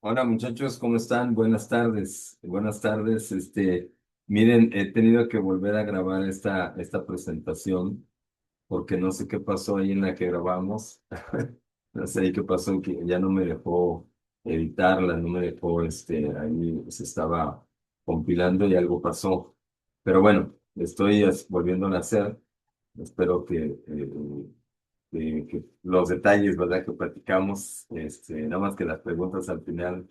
Hola muchachos, ¿cómo están? Buenas tardes. Buenas tardes. Miren, he tenido que volver a grabar esta presentación porque no sé qué pasó ahí en la que grabamos. No sé ahí qué pasó, que ya no me dejó editarla, no me dejó, ahí se estaba compilando y algo pasó. Pero bueno, estoy volviéndola a hacer. Espero que los detalles, ¿verdad? Que platicamos, nada más que las preguntas al final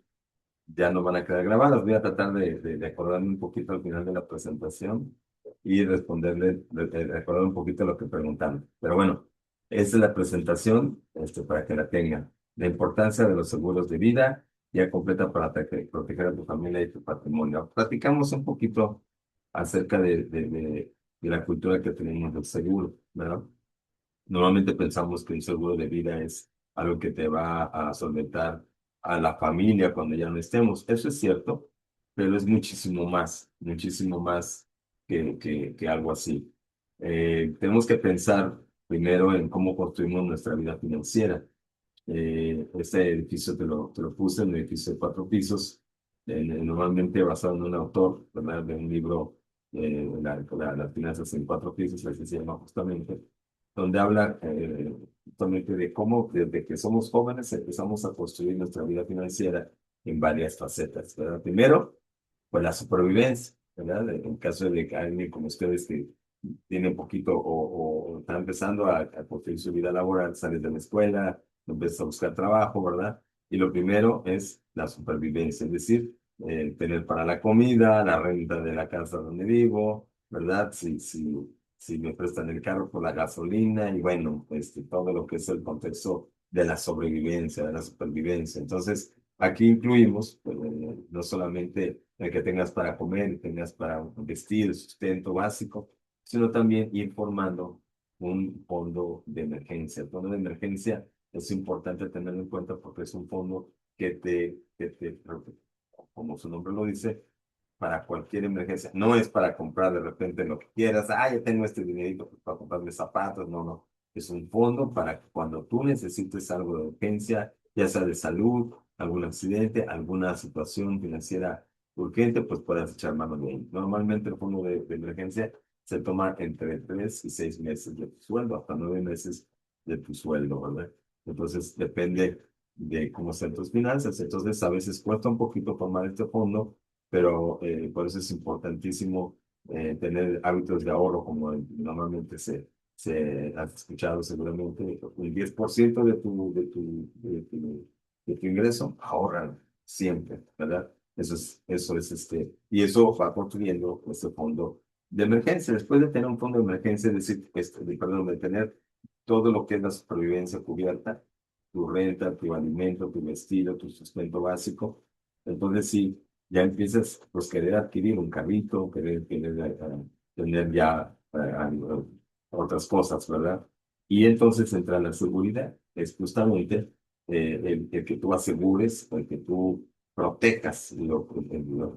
ya no van a quedar grabadas. Voy a tratar de acordarme un poquito al final de la presentación y responderle, de recordar un poquito lo que preguntaron. Pero bueno, esa es la presentación, para que la tengan. La importancia de los seguros de vida ya completa para proteger a tu familia y tu patrimonio. Platicamos un poquito acerca de la cultura que tenemos del seguro, ¿verdad? Normalmente pensamos que un seguro de vida es algo que te va a solventar a la familia cuando ya no estemos. Eso es cierto, pero es muchísimo más que algo así. Tenemos que pensar primero en cómo construimos nuestra vida financiera. Este edificio te lo puse, un edificio de 4 pisos, normalmente basado en un autor, ¿verdad? De un libro, las finanzas en 4 pisos, así se llama justamente, donde habla justamente de cómo desde que somos jóvenes empezamos a construir nuestra vida financiera en varias facetas, ¿verdad? Primero, pues la supervivencia, ¿verdad? En caso de que alguien como ustedes que tiene un poquito o está empezando a construir su vida laboral, sales de la escuela, empiezas a buscar trabajo, ¿verdad? Y lo primero es la supervivencia, es decir, tener para la comida, la renta de la casa donde vivo, ¿verdad? Si me prestan el carro por la gasolina y bueno, todo lo que es el contexto de la sobrevivencia, de la supervivencia. Entonces, aquí incluimos no solamente el que tengas para comer, tengas para vestir, sustento básico, sino también ir formando un fondo de emergencia. El fondo de emergencia es importante tenerlo en cuenta porque es un fondo que te, como su nombre lo dice, para cualquier emergencia. No es para comprar de repente lo que quieras. Ah, ya tengo este dinerito para comprarme zapatos. No, no. Es un fondo para que cuando tú necesites algo de urgencia, ya sea de salud, algún accidente, alguna situación financiera urgente, pues puedas echar mano de él. Normalmente el fondo de emergencia se toma entre 3 y 6 meses de tu sueldo, hasta 9 meses de tu sueldo, ¿verdad? Entonces depende de cómo sean tus finanzas. Entonces a veces cuesta un poquito formar este fondo, pero por eso es importantísimo tener hábitos de ahorro, como normalmente se has escuchado seguramente, un 10% de tu ingreso, ahorran siempre, ¿verdad? Y eso va construyendo este fondo de emergencia. Después de tener un fondo de emergencia, es decir, perdón, de tener todo lo que es la supervivencia cubierta, tu renta, tu alimento, tu vestido, tu sustento básico, entonces sí, ya empiezas pues querer adquirir un carrito, querer tener ya otras cosas, ¿verdad? Y entonces entra la seguridad, es justamente el que tú asegures, el que tú protejas el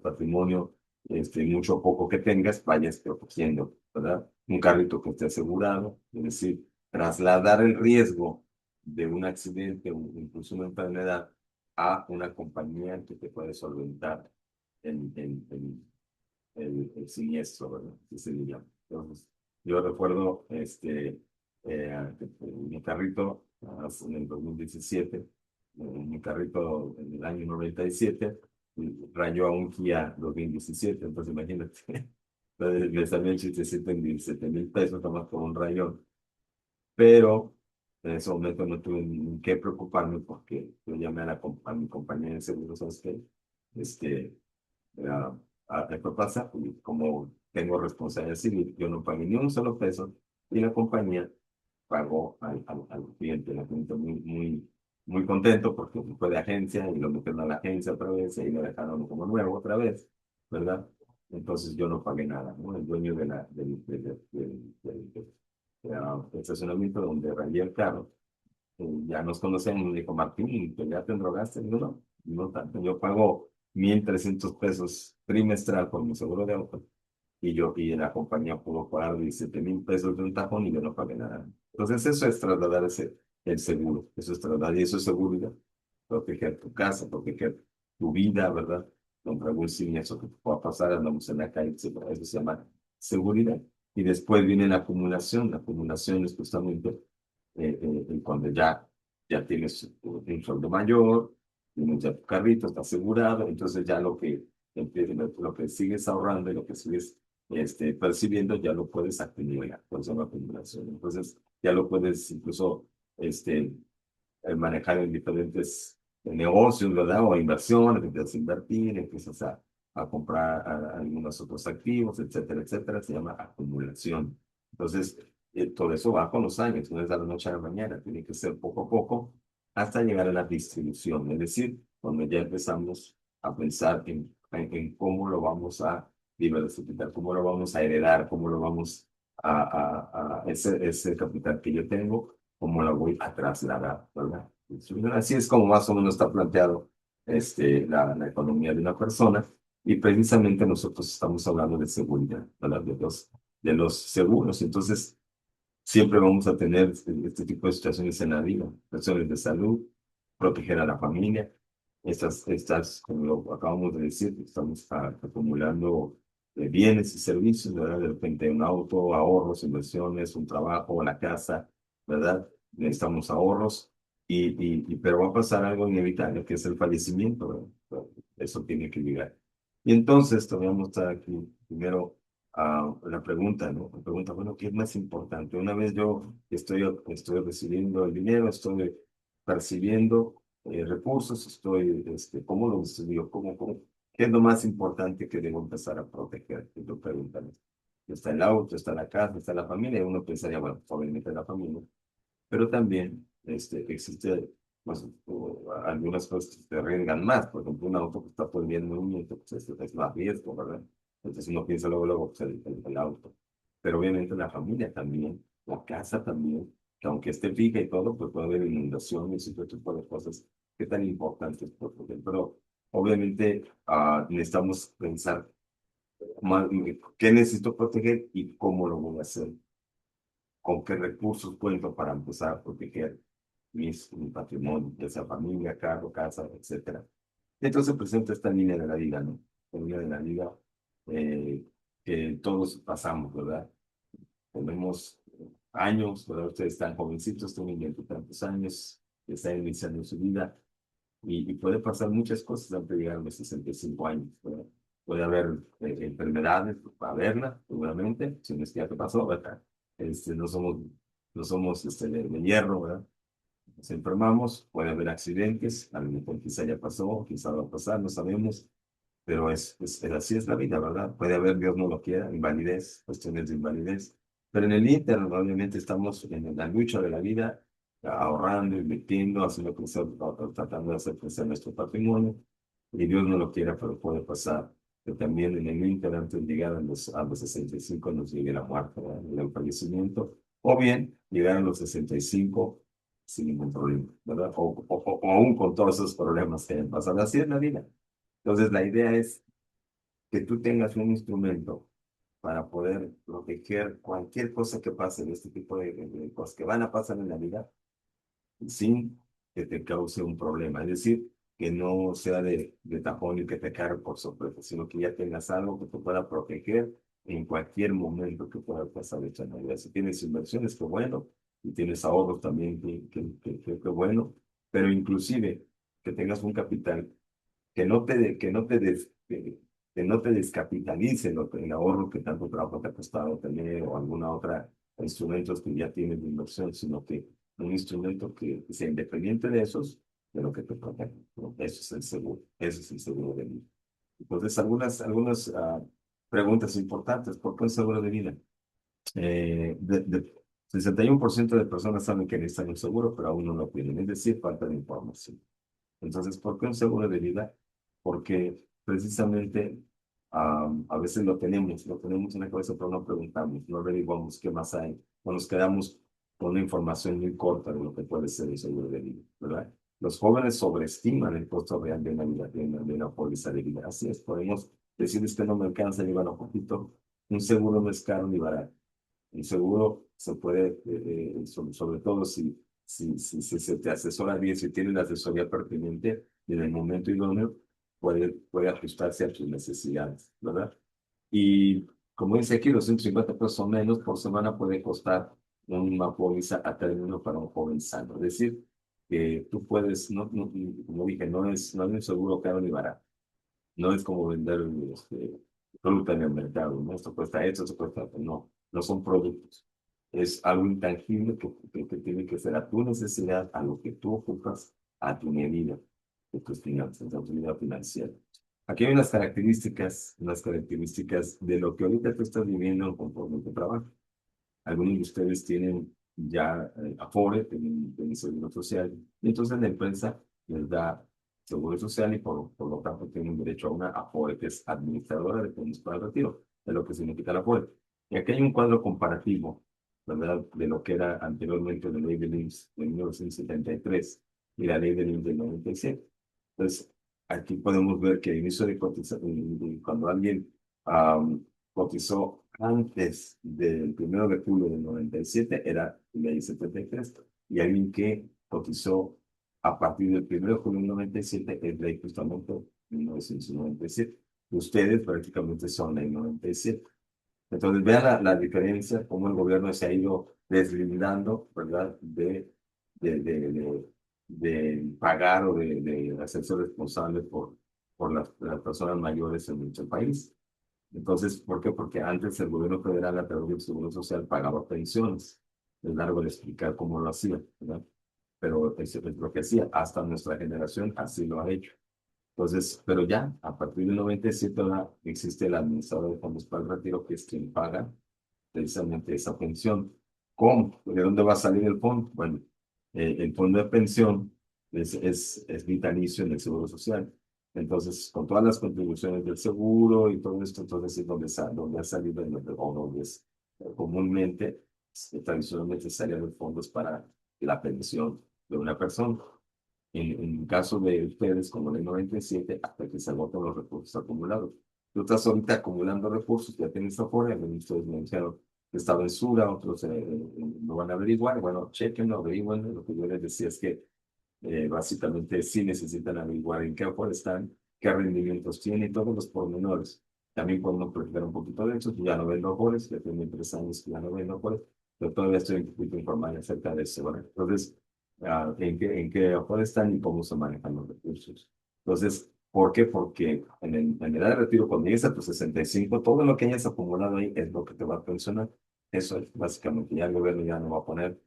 patrimonio, mucho o poco que tengas, vayas protegiendo, ¿verdad? Un carrito que esté asegurado, es decir, trasladar el riesgo de un accidente o incluso una enfermedad a una compañía que te puede solventar el siniestro, ¿verdad? Así se le llama. Entonces, yo recuerdo mi carrito en el 2017, mi carrito en el año 97, rayó a un Kia 2017, entonces imagínate. Entonces, me salió el chistecito en 17,000 pesos, nomás por un rayón. Pero en ese momento no tuve ni qué preocuparme porque yo llamé a mi compañía de seguros, ¿sabes qué? Este, ¿qué pasa? Y como tengo responsabilidad civil, yo no pagué ni un solo peso y la compañía pagó al cliente. La cliente muy contento porque fue de agencia y lo metieron a la agencia otra vez y lo dejaron como nuevo otra vez, ¿verdad? Entonces yo no pagué nada, ¿no? El dueño del estacionamiento donde rayé el carro, ya nos conocemos, me dijo, Martín, ¿que ya te drogaste? Digo, no, no tanto, yo pago 1,300 pesos trimestral por mi seguro de auto y la compañía pudo pagar 17,000 pesos de un tajón y yo no pagué nada. Entonces eso es trasladar el seguro, eso es trasladar y eso es seguridad, proteger tu casa, proteger. tu vida, ¿verdad? Contra algún siniestro que te pueda pasar, andamos en la calle, etcétera. Eso se llama seguridad. Y después viene la acumulación. La acumulación es justamente cuando ya tienes un sueldo mayor, tienes ya tu carrito, está asegurado, entonces ya lo que sigues ahorrando y lo que sigues percibiendo ya lo puedes acumular, por eso la acumulación. Entonces ya lo puedes incluso este, manejar en diferentes negocios, ¿verdad? O inversiones, empiezas a invertir, empiezas a comprar algunos otros activos, etcétera, etcétera. Se llama acumulación. Entonces, todo eso va con los años, no es de la noche a la mañana, tiene que ser poco a poco hasta llegar a la distribución. Es decir, cuando ya empezamos a pensar en cómo lo vamos a diversificar, cómo lo vamos a heredar, cómo lo vamos ese capital que yo tengo, cómo lo voy a trasladar, ¿verdad? Así es como más o menos está planteado la economía de una persona y precisamente nosotros estamos hablando de seguridad, ¿verdad? De los seguros. Entonces, siempre vamos a tener este tipo de situaciones en la vida, situaciones de salud, proteger a la familia. Como lo acabamos de decir, estamos acumulando bienes y servicios, ¿verdad? De repente un auto, ahorros, inversiones, un trabajo, la casa, ¿verdad? Necesitamos ahorros, pero va a pasar algo inevitable, que es el fallecimiento, ¿verdad? Eso tiene que llegar. Y entonces, todavía vamos a estar aquí primero la pregunta, ¿no? La pregunta, bueno, ¿qué es más importante? Una vez yo estoy recibiendo el dinero, estoy percibiendo recursos, ¿cómo lo distribuyo? ¿Qué es lo más importante que debo empezar a proteger? Y lo preguntan. Está el auto, está la casa, está la familia, y uno pensaría, bueno, pues, obviamente la familia, pero también existe pues, algunas cosas que te arriesgan más. Por ejemplo, un auto que está prohibido en movimiento, pues es más riesgo, ¿verdad? Entonces uno piensa luego, pues, el auto. Pero obviamente la familia también, la casa también, que aunque esté fija y todo, pues puede haber inundaciones y todo tipo de cosas que tan importantes proteger. Pero obviamente necesitamos pensar qué necesito proteger y cómo lo voy a hacer, con qué recursos cuento para empezar a proteger mi patrimonio, ya sea familia, carro, casa, etcétera. Entonces presenta esta línea de la vida, ¿no? La línea de la vida eh, que todos pasamos, ¿verdad? Tenemos años, ¿verdad? Ustedes están jovencitos, tienen 20 años, están iniciando su vida y puede pasar muchas cosas antes de llegar a los 65 años, ¿verdad? Puede haber enfermedades, va a haberla, seguramente, si no es que ya te pasó, ¿verdad? No somos de hierro, ¿verdad? Nos enfermamos, puede haber accidentes, a lo mejor quizá ya pasó, quizá va a pasar, no sabemos, pero así es la vida, ¿verdad? Puede haber, Dios no lo quiera, invalidez, cuestiones de invalidez, pero en el Inter, obviamente, estamos en la lucha de la vida, ahorrando, invirtiendo, haciendo crecer, tratando de hacer crecer nuestro patrimonio, y Dios no lo quiera, pero puede pasar. Que también en el Inter, antes de llegar a los 65, nos llegue la muerte, ¿verdad? El fallecimiento, o bien llegar a los 65 sin ningún problema, ¿verdad? O aún con todos esos problemas que hayan pasado. Así es la vida. Entonces, la idea es que tú tengas un instrumento para poder proteger cualquier cosa que pase de este tipo de cosas que van a pasar en la vida sin que te cause un problema. Es decir, que no sea de tapón y que te cargue por sorpresa, sino que ya tengas algo que te pueda proteger en cualquier momento que pueda pasar de esta manera. Si tienes inversiones, qué bueno, y tienes ahorros también, qué bueno, pero inclusive que tengas un capital que no te descapitalice el ahorro que tanto trabajo te ha costado tener o alguna otra instrumentos que ya tienes de inversión, sino que un instrumento que sea independiente de esos, de lo que te protege, ¿no? Eso es el seguro, eso es el seguro de vida. Entonces, algunas preguntas importantes. ¿Por qué un seguro de vida? 61% de personas saben que necesitan un seguro, pero aún no lo tienen, es decir, falta de información. Entonces, ¿por qué un seguro de vida? Porque precisamente a veces lo tenemos en la cabeza, pero no preguntamos, no averiguamos qué más hay, o nos quedamos con una información muy corta de lo que puede ser el seguro de vida, ¿verdad? Los jóvenes sobreestiman el costo real de una vida, de una póliza de vida. Así es, podemos decir, que no me alcanza ni un poquito. Un seguro no es caro ni barato. Un seguro se puede, sobre todo si se te asesora bien, si tienes la asesoría pertinente en el momento idóneo, puede ajustarse a tus necesidades, ¿verdad? Y como dice aquí, los 150 pesos o menos por semana puede costar una póliza a término para un joven sano. Es decir, que tú puedes, como dije, no es un seguro caro ni barato. No es como vender fruta en el mercado, ¿no? Esto cuesta esto, esto cuesta, no, no son productos. Es algo intangible que tiene que ser a tu necesidad, a lo que tú ocupas, a tu medida de tus finanzas, de tu vida financiera. Aquí hay unas características de lo que ahorita tú estás viviendo conforme tu trabajo. Algunos de ustedes tienen ya Afore, tienen seguro social, y entonces la empresa les da seguro social y por lo tanto tienen derecho a una Afore, que es administradora de fondos para el retiro, es lo que significa la Afore. Y aquí hay un cuadro comparativo, ¿verdad?, de lo que era anteriormente la ley de IMSS de 1973 y la ley del IMSS del 97. Entonces, aquí podemos ver que el inicio de cotización, cuando alguien cotizó antes del 1 de julio del 97 era ley 73, y alguien que cotizó a partir del 1 de julio del 97 es ley justamente 1997. Ustedes prácticamente son ley 97. Entonces vean la diferencia, cómo el gobierno se ha ido deslindando, ¿verdad?, de pagar o de hacerse responsable por las personas mayores en nuestro país. Entonces, ¿por qué? Porque antes el gobierno federal a través del Seguro Social pagaba pensiones. Es largo de explicar cómo lo hacía, ¿verdad? Pero eso es lo que hacía. Hasta nuestra generación así lo ha hecho. Entonces, pero ya, a partir del 97 ahora existe el administrador de fondos para el retiro, que es quien paga precisamente esa pensión. ¿Cómo? ¿De dónde va a salir el fondo? Bueno, el fondo de pensión es vitalicio en el Seguro Social. Entonces, con todas las contribuciones del seguro y todo esto, entonces es donde ha salido, o donde es comúnmente, tradicionalmente salían los fondos para la pensión de una persona. En el caso de ustedes, como el 97, hasta que se agotan los recursos acumulados. Tú estás ahorita acumulando recursos, ya tienes Afore, algunos de ustedes me dijeron que estaba en Sura, otros lo van a averiguar. Bueno, chequenlo, averigüen. Lo que yo les decía es que básicamente sí necesitan averiguar en qué Afore están, qué rendimientos tienen y todos los pormenores. También podemos platicar un poquito de eso. Yo ya no vendo Afores, ya tengo 3 años que ya no vendo Afores, pero todavía estoy un poquito informado acerca de eso, ¿vale? Entonces, en qué Afore están y cómo se manejan los recursos. Entonces, ¿por qué? Porque en edad de retiro, cuando llegues a tus 65, todo lo que hayas acumulado ahí es lo que te va a pensionar. Eso es básicamente, ya el gobierno ya no va a poner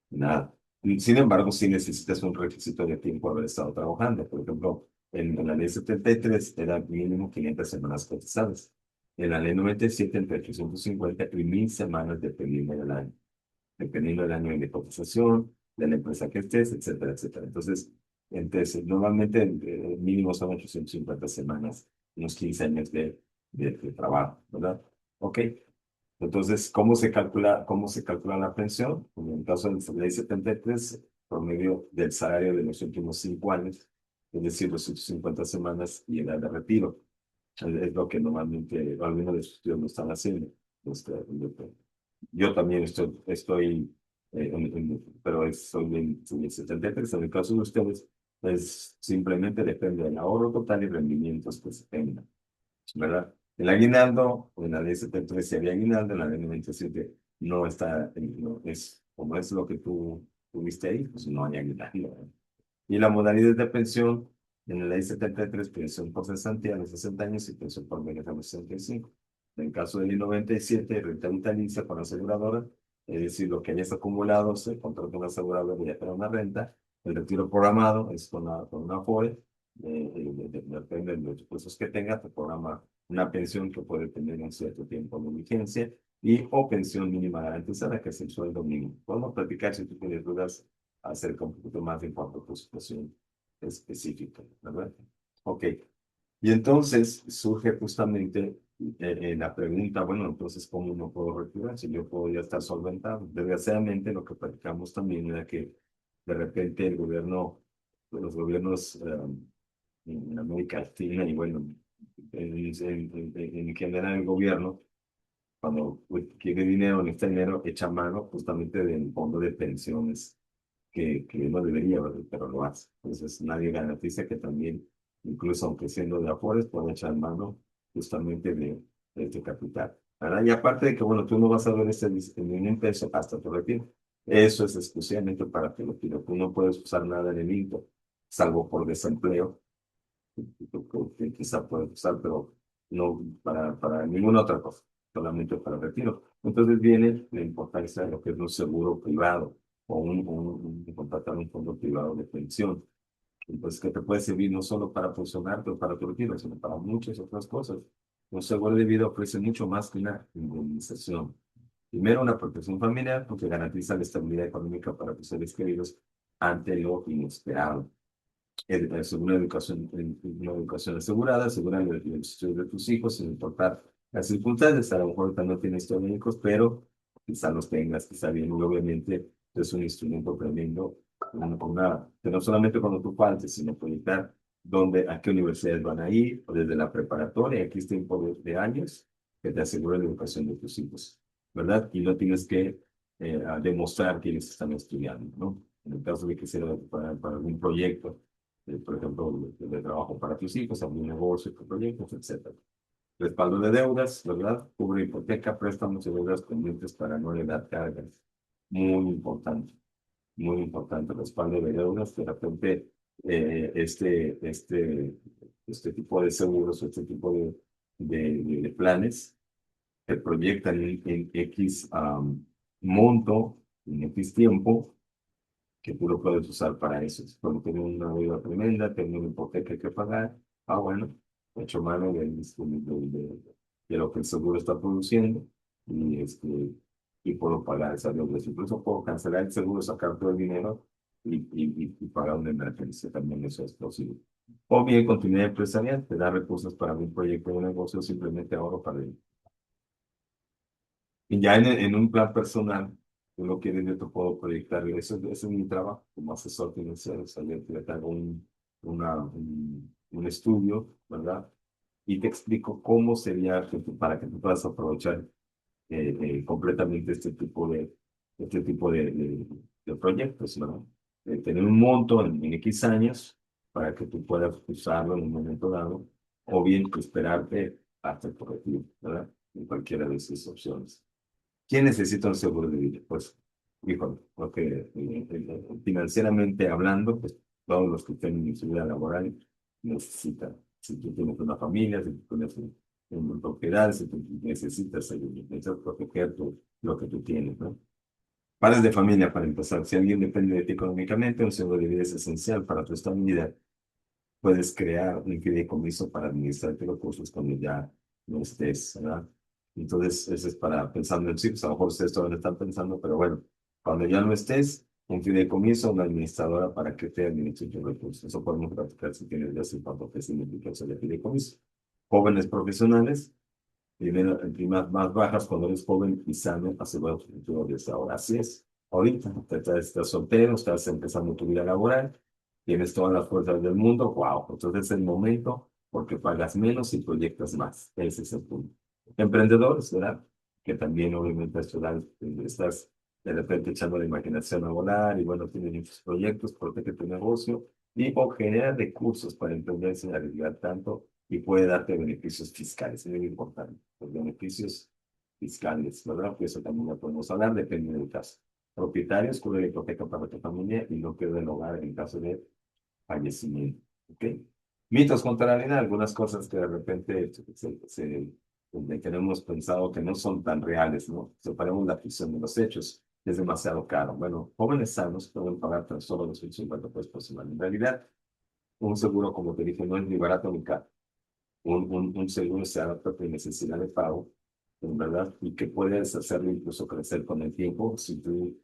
nada. Sin embargo, sí necesitas un requisito de tiempo haber estado trabajando. Por ejemplo, en la ley 73 era mínimo 500 semanas cotizadas. En la ley 97 entre 850 y 1000 semanas dependiendo del año de cotización, de la empresa que estés, etcétera, etcétera. Entonces normalmente el mínimo son 850 semanas, unos 15 años de trabajo, ¿verdad? Ok. Entonces, ¿cómo se calcula la pensión? En el caso de la ley 73, por medio del salario de los últimos 5 años, es decir, los 150 semanas y edad de retiro. Es lo que normalmente algunos de sus estudios lo están haciendo. Yo también estoy pero soy del 73. En el caso de ustedes, pues simplemente depende del ahorro total y rendimientos que se tengan, ¿verdad? El aguinaldo, en la ley 73 sí había aguinaldo, en la ley 97 no está, no, como es lo que tú tuviste ahí, pues no hay aguinaldo, ¿verdad? Y la modalidad de pensión, en la ley 73, pensión por cesantía a los 60 años y pensión por vejez a los 65. En el caso del I-97, renta vitalicia con la aseguradora, es decir, lo que hayas acumulado se contrata con la aseguradora y ya te da una renta. El retiro programado es con una FOE, depende de los recursos que tengas, te programa una pensión que puede tener un cierto tiempo de vigencia y o pensión mínima garantizada, que es el sueldo mínimo. Podemos platicar si tú tienes dudas acerca un poquito más en cuanto a tu situación específica, ¿verdad? Ok. Y entonces surge justamente la pregunta, bueno, entonces, ¿cómo no puedo retirar si yo puedo ya estar solventado? Desgraciadamente, lo que platicamos también era que de repente los gobiernos en América Latina y bueno, en general el gobierno, cuando pues, quiere dinero, necesita dinero, echa mano justamente del fondo de pensiones que no debería, ¿verdad? Pero lo hace. Entonces nadie garantiza que también incluso aunque siendo de Afores, puede echar mano justamente de este capital, ¿verdad? Y aparte de que, bueno, tú no vas a ver este ningún peso hasta tu retiro. Eso es exclusivamente para tu retiro. Tú no puedes usar nada en el INCO, salvo por desempleo, que quizá puedes usar, pero no para ninguna otra cosa, solamente para retiro. Entonces viene la importancia de lo que es un seguro privado o contratar un fondo privado de pensión. Entonces, que te puede servir no solo para funcionarte o para tu retiro, sino para muchas otras cosas. Un seguro de vida ofrece mucho más que una indemnización. Primero, una protección familiar, porque garantiza la estabilidad económica para tus seres queridos ante lo inesperado. Una educación asegurada, asegura el estudio de tus hijos, sin importar las circunstancias. A lo mejor ahorita no tienes médicos, pero quizá los tengas, quizá bien, y obviamente es un instrumento tremendo, que no solamente cuando tú faltes, sino proyectar a qué universidades van a ir, o desde la preparatoria, aquí está tiempo de años, que te asegura la educación de tus hijos, ¿verdad? Y no tienes que demostrar que ellos están estudiando, ¿no? En el caso de que sea para algún proyecto, por ejemplo, de trabajo para tus hijos, algún negocio, proyectos, etcétera. Respaldo de deudas, ¿verdad? Cubre hipoteca, préstamos y deudas pendientes para no heredar cargas. Muy importante, muy importante. Respaldo de deudas, de repente, este tipo de seguros, este tipo de planes, te proyectan en X monto, en X tiempo, que tú lo puedes usar para eso. Cuando tienes una deuda tremenda, tienes una hipoteca que pagar, bueno, he hecho mano de lo que el seguro está produciendo y puedo pagar esa deuda. Incluso puedo cancelar el seguro, sacar todo el dinero y pagar una emergencia. También eso es posible. O bien, continuidad empresarial, te da recursos para un proyecto de negocio, simplemente ahorro para ello. Y ya en un plan personal, tú lo quieres, yo te puedo proyectar. Eso es mi trabajo como asesor financiero. O sea, yo te hago un estudio, ¿verdad? Y te explico cómo sería para que tú puedas aprovechar completamente este tipo de proyectos, ¿no? Tener un monto en X años para que tú puedas usarlo en un momento dado, o bien esperarte hasta el retiro, ¿verdad? En cualquiera de esas opciones. ¿Quién necesita un seguro de vida? Pues, híjole, porque financieramente hablando, pues todos los que tienen en su vida laboral necesitan. Si tú tienes una familia, si tú tienes una propiedad, si tú necesitas proteger lo que tú tienes, ¿no? Padres de familia, para empezar, si alguien depende de ti económicamente, un seguro de vida es esencial para tu estabilidad. Puedes crear un fideicomiso para administrar tus recursos cuando ya no estés, ¿verdad? Entonces, eso es para pensando en sí, pues a lo mejor ustedes todavía no están pensando, pero bueno, cuando ya no estés, un fideicomiso, una administradora para que te administre tus recursos. Eso podemos practicar si tienes ya sin cuánto que significa eso de fideicomiso. Jóvenes profesionales, primas más bajas cuando eres joven y sano, asegura tu futuro desde ahora. Así es. Ahorita estás soltero, estás empezando tu vida laboral, tienes todas las fuerzas del mundo, wow. Entonces es el momento porque pagas menos y proyectas más. Ese es el punto. Emprendedores, ¿verdad? Que también obviamente estás de repente echando la imaginación a volar y bueno, tienes muchos proyectos, protege tu negocio y o genera recursos para emprender sin arriesgar tanto y puede darte beneficios fiscales, es muy importante, los beneficios fiscales, ¿verdad? Que eso también lo podemos hablar, depende del caso. Propietarios, cubre la hipoteca para tu familia y no pierde el hogar en caso de fallecimiento, ¿ok? Mitos contra la vida, algunas cosas que de repente tenemos pensado que no son tan reales, ¿no? Separemos la ficción de los hechos, es demasiado caro. Bueno, jóvenes sanos pueden pagar tan solo los 50 pesos personal. En realidad, un seguro, como te dije, no es ni barato ni caro. Un seguro se adapta a tu necesidad de pago, en verdad, y que puedes hacerlo incluso crecer con el tiempo si tu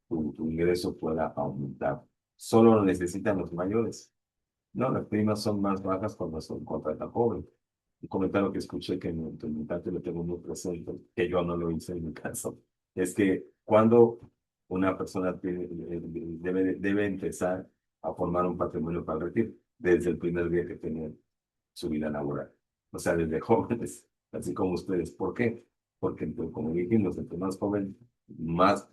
ingreso pueda aumentar. Solo lo necesitan los mayores. No, las primas son más bajas cuando son contrata joven. Un comentario que escuché que en mi parte lo tengo muy presente, que yo no lo hice en mi caso, es que cuando una persona debe empezar a formar un patrimonio para el retiro, desde el primer día que tiene su vida laboral. O sea, desde jóvenes, así como ustedes. ¿Por qué? Porque, pues, como dijimos, entre más joven, más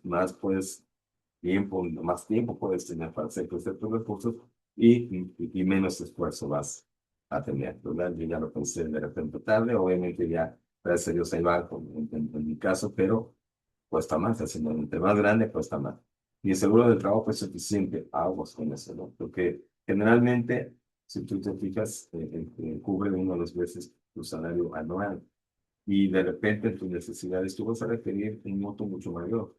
tiempo puedes tener para hacer crecer tus recursos y menos esfuerzo vas a tener, ¿verdad? Yo ya lo pensé de repente tarde, obviamente ya, gracias a Dios ahí va en mi caso, pero cuesta más, haciendo entre más grande cuesta más. Y el seguro del trabajo es suficiente, aguas con eso, ¿no? Porque generalmente, si tú te fijas, cubre uno o dos veces tu salario anual y de repente en tus necesidades tú vas a requerir un monto mucho mayor,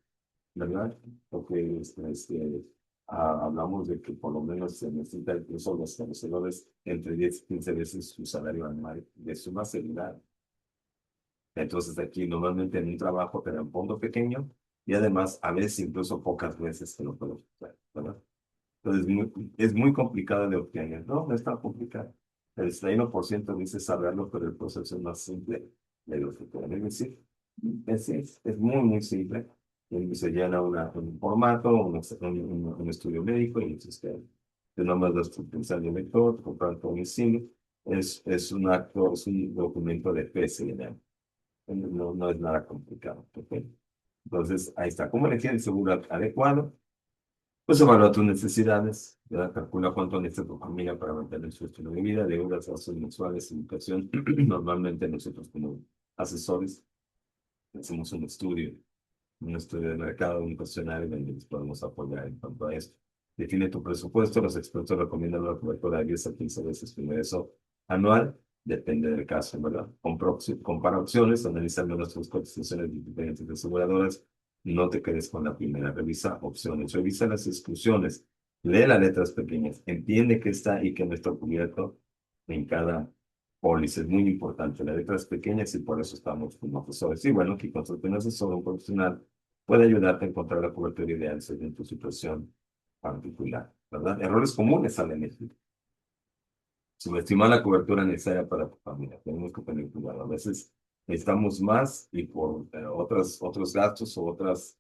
¿verdad? Porque hablamos de que por lo menos se necesita incluso los conocedores entre 10 y 15 veces su salario anual de suma seguridad. Entonces aquí normalmente en un trabajo te dan fondo pequeño y además a veces incluso pocas veces te lo puedes usar, ¿verdad? Entonces es muy complicado de obtener. No, no es tan complicado. El 61% dice saberlo, pero el proceso es más simple de lo que pueden decir. Es muy, muy simple. Y se llena un formato, un estudio médico, y entonces te nomás das tu credencial de lector, comprar tu domicilio. Es un acto, es un documento de fe, se llama. No, no es nada complicado. ¿Ok? Entonces, ahí está. ¿Cómo elegir el seguro adecuado? Pues evalúa tus necesidades, ¿verdad? Calcula cuánto necesita tu familia para mantener su estilo de vida, deudas, gastos mensuales, educación. Normalmente nosotros como asesores hacemos un estudio de mercado, un cuestionario donde les podemos apoyar en cuanto a esto. Define tu presupuesto, los expertos recomiendan una cobertura de 10 a 15 veces tu ingreso anual, depende del caso, ¿verdad? Compara opciones, analiza nuestras cotizaciones de diferentes aseguradoras, no te quedes con la primera, revisa opciones, revisa las exclusiones, lee las letras pequeñas, entiende que está y que no está cubierto en cada póliza. Es muy importante, las letras pequeñas y por eso estamos como asesores. Y bueno, que consulte un asesor, un profesional, puede ayudarte a encontrar la cobertura ideal según tu situación particular, ¿verdad? Errores comunes al elegir. Subestimar la cobertura necesaria para tu familia. Tenemos que tener cuidado. A veces necesitamos más y por otros gastos o otras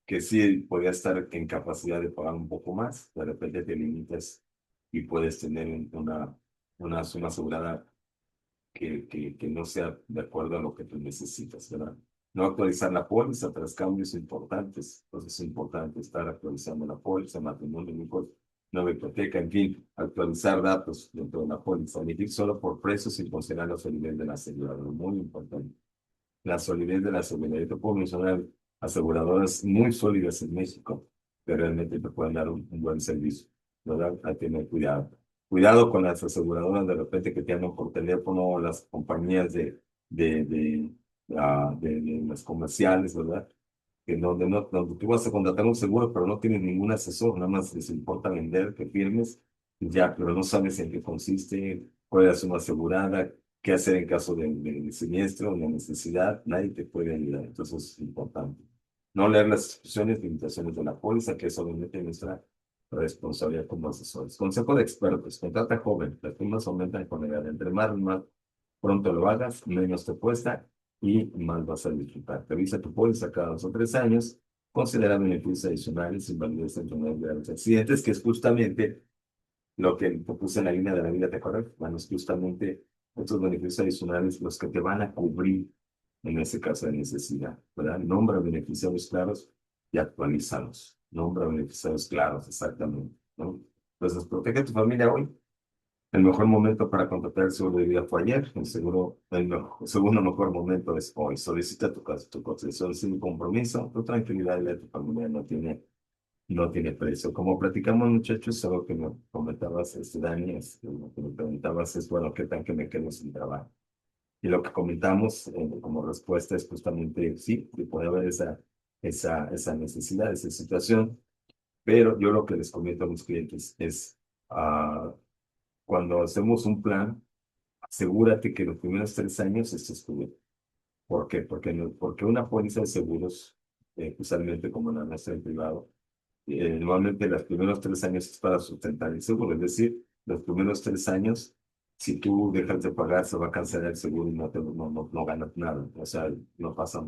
que sí podría estar en capacidad de pagar un poco más. De repente te limitas y puedes tener una suma asegurada que no sea de acuerdo a lo que tú necesitas, ¿verdad? No actualizar la póliza tras cambios importantes. Entonces es importante estar actualizando la póliza, matrimonio, hijos, nueva hipoteca, en fin, actualizar datos dentro de la póliza. Emitir solo por precios sin considerar la solidez de la aseguradora. Muy importante. La solidez de la aseguradora. Yo te puedo mencionar aseguradoras muy sólidas en México que realmente te pueden dar un buen servicio, ¿verdad? Hay que tener cuidado. Cuidado con las aseguradoras de repente que te llaman por teléfono, las compañías de las comerciales, ¿verdad? Que donde tú vas a contratar un seguro, pero no tienes ningún asesor, nada más les importa vender, que firmes, y ya, pero no sabes en qué consiste, cuál es la suma asegurada, qué hacer en caso de siniestro, de necesidad, nadie te puede ayudar, entonces es importante. No leer las instrucciones, limitaciones de la póliza, que es obviamente nuestra responsabilidad como asesores. Consejo de expertos, contrata joven, las primas aumentan con la edad, entre más pronto lo hagas, menos te cuesta y más vas a disfrutar. Revisa tu póliza cada 2 o 3 años, considera beneficios adicionales, invalidez de enfermedades de los accidentes, que es justamente lo que te puse en la línea de la vida, ¿te acuerdas? Bueno, es justamente estos beneficios adicionales los que te van a cubrir en ese caso de necesidad, ¿verdad? Nombra beneficiarios claros y actualízalos. Nombra beneficiarios claros, exactamente, ¿no? Entonces, protege a tu familia hoy. El mejor momento para contratar el seguro de vida fue ayer. El segundo mejor momento es hoy. Solicita tu cotización sin compromiso. Tu tranquilidad y la de tu familia no tiene precio. Como platicamos, muchachos, algo que me comentabas, Dani, lo que me preguntabas es, bueno, ¿qué tal que me quedo sin trabajo? Y lo que comentamos como respuesta es justamente, sí, que puede haber esa necesidad, esa situación, pero yo lo que les comento a mis clientes es, cuando hacemos un plan, asegúrate que los primeros 3 años estés cubierto. ¿Por qué? Porque una póliza de seguros, usualmente como la nuestra en privado, normalmente los primeros 3 años es para sustentar el seguro. Es decir, los primeros 3 años, si tú dejas de pagar, se va a cancelar el seguro y no ganas nada. O sea, no pasa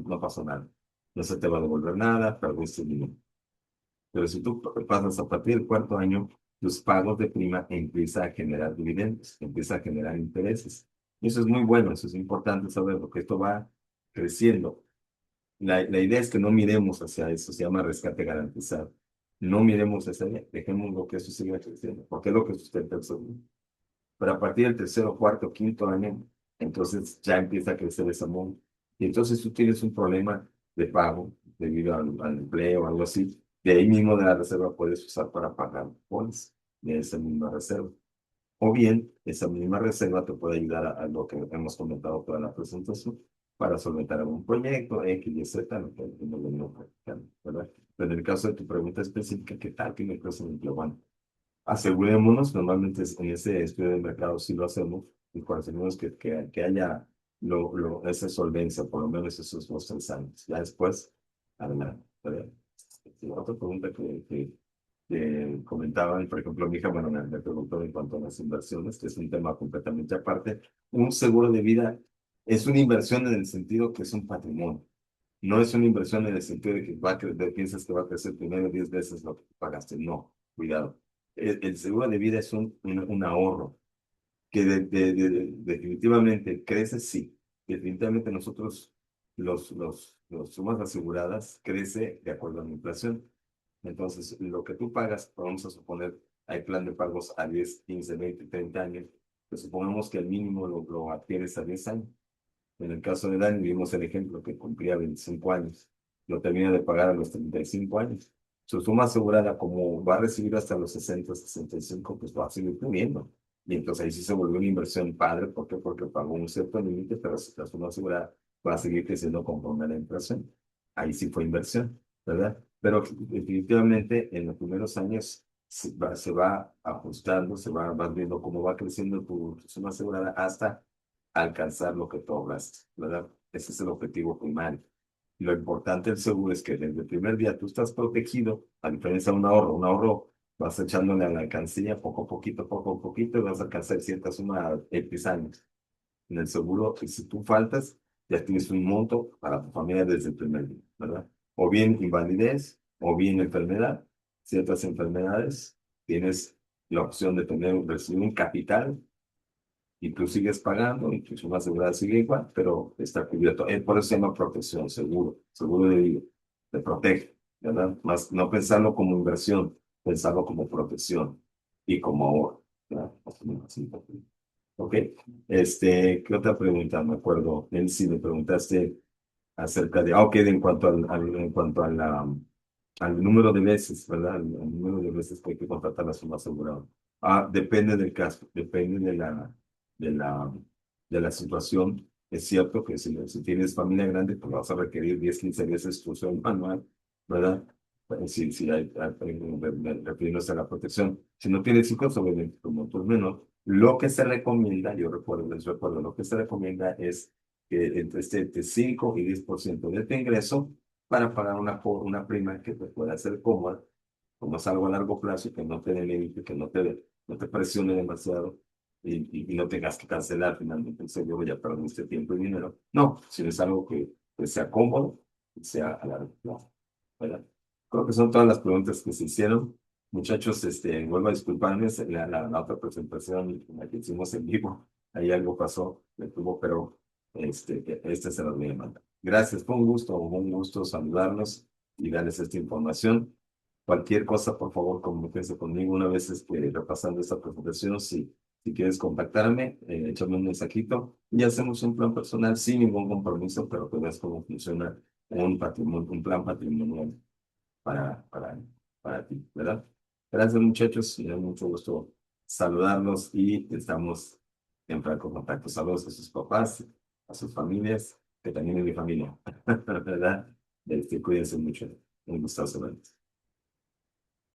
nada. No se te va a devolver nada, perdiste dinero. Pero si tú pasas a partir del cuarto año, tus pagos de prima empiezan a generar dividendos, empieza a generar intereses. Y eso es muy bueno, eso es importante saber, porque esto va creciendo. La idea es que no miremos hacia eso, se llama rescate garantizado. No miremos hacia allá, dejemos lo que eso siga creciendo, porque es lo que sustenta el seguro. pero a partir del tercero, cuarto, quinto año, entonces ya empieza a crecer ese monto. Y entonces tú tienes un problema de pago debido al empleo o algo así. De ahí mismo de la reserva puedes usar para pagar bonos de esa misma reserva. O bien, esa misma reserva te puede ayudar a lo que hemos comentado toda la presentación para solventar algún proyecto, X, Y, Z, lo que hemos venido practicando, ¿verdad? Pero en el caso de tu pregunta específica, ¿qué tal que me crece el empleo? Bueno, asegurémonos, normalmente en ese estudio de mercado sí lo hacemos, y cuando tenemos que haya esa solvencia, por lo menos esos 2, 3 años. Ya después, adelante, ¿verdad? Otra pregunta que comentaban, por ejemplo, mi hija, bueno, me preguntó en cuanto a las inversiones, que es un tema completamente aparte. Un seguro de vida es una inversión en el sentido que es un patrimonio. No es una inversión en el sentido de que piensas que va a crecer primero 10 veces lo que pagaste. No, cuidado. El seguro de vida es un ahorro que definitivamente crece, sí. Definitivamente nosotros, los sumas aseguradas, crece de acuerdo a la inflación. Entonces, lo que tú pagas, vamos a suponer, hay plan de pagos a 10, 15, 20, 30 años. Pues supongamos que el mínimo lo adquieres a 10 años. En el caso de Dani, vimos el ejemplo que cumplía 25 años. Lo termina de pagar a los 35 años. Su suma asegurada, como va a recibir hasta los 60, 65, pues va a seguir cubriendo. Y entonces ahí sí se volvió una inversión padre. ¿Por qué? Porque pagó un cierto límite, pero la suma asegurada va a seguir creciendo conforme a la inflación. Ahí sí fue inversión, ¿verdad? Pero definitivamente en los primeros años se va ajustando, vas viendo cómo va creciendo tu suma asegurada hasta alcanzar lo que tú hablaste, ¿verdad? Ese es el objetivo primario. Lo importante del seguro es que desde el primer día tú estás protegido, a diferencia de un ahorro. Un ahorro vas echándole a la alcancía poco a poquito, y vas a alcanzar cierta suma a X años. En el seguro, si tú faltas, ya tienes un monto para tu familia desde el primer día, ¿verdad? O bien invalidez, o bien enfermedad. Ciertas enfermedades, tienes la opción de recibir un capital y tú sigues pagando y tu suma asegurada sigue igual, pero está cubierto. Por eso se llama protección, seguro de vida. Te protege, ¿verdad? Más no pensarlo como inversión, pensarlo como protección y como ahorro, ¿verdad? Así. Ok, ¿qué otra pregunta? Me acuerdo, él sí me preguntaste acerca de, ok, en cuanto al número de veces, ¿verdad? Al número de veces que hay que contratar la suma asegurada. Depende del caso, depende de la, de la situación. Es cierto que si tienes familia grande, pues vas a requerir 10, 15 veces tu sueldo anual, ¿verdad? Si refiriéndose a la protección. Si no tienes hijos, obviamente, como tú menor, lo que se recomienda, les recuerdo, lo que se recomienda es que entre 5 y 10% de tu ingreso para pagar una prima que te pueda hacer cómoda, como es algo a largo plazo y que no te dé límite, que no te presione demasiado y no tengas que cancelar finalmente el seguro, ya perdiste tiempo y dinero. No, si es algo que sea cómodo, que sea a largo plazo, ¿verdad? Creo que son todas las preguntas que se hicieron. Muchachos, vuelvo a disculparme, la otra presentación, la que hicimos en vivo, ahí algo pasó, me tuvo, pero se los voy a mandar. Gracias, fue un gusto saludarlos y darles esta información. Cualquier cosa, por favor, comuníquense conmigo una vez repasando esta presentación. Si quieres contactarme, échame un mensajito y hacemos un plan personal sin ningún compromiso, pero que veas cómo funciona un plan patrimonial para, para, para ti, ¿verdad? Gracias, muchachos. Me da mucho gusto saludarlos y estamos en franco contacto. Saludos a sus papás, a sus familias, que también es mi familia, ¿verdad? Cuídense mucho. Un gusto verlos.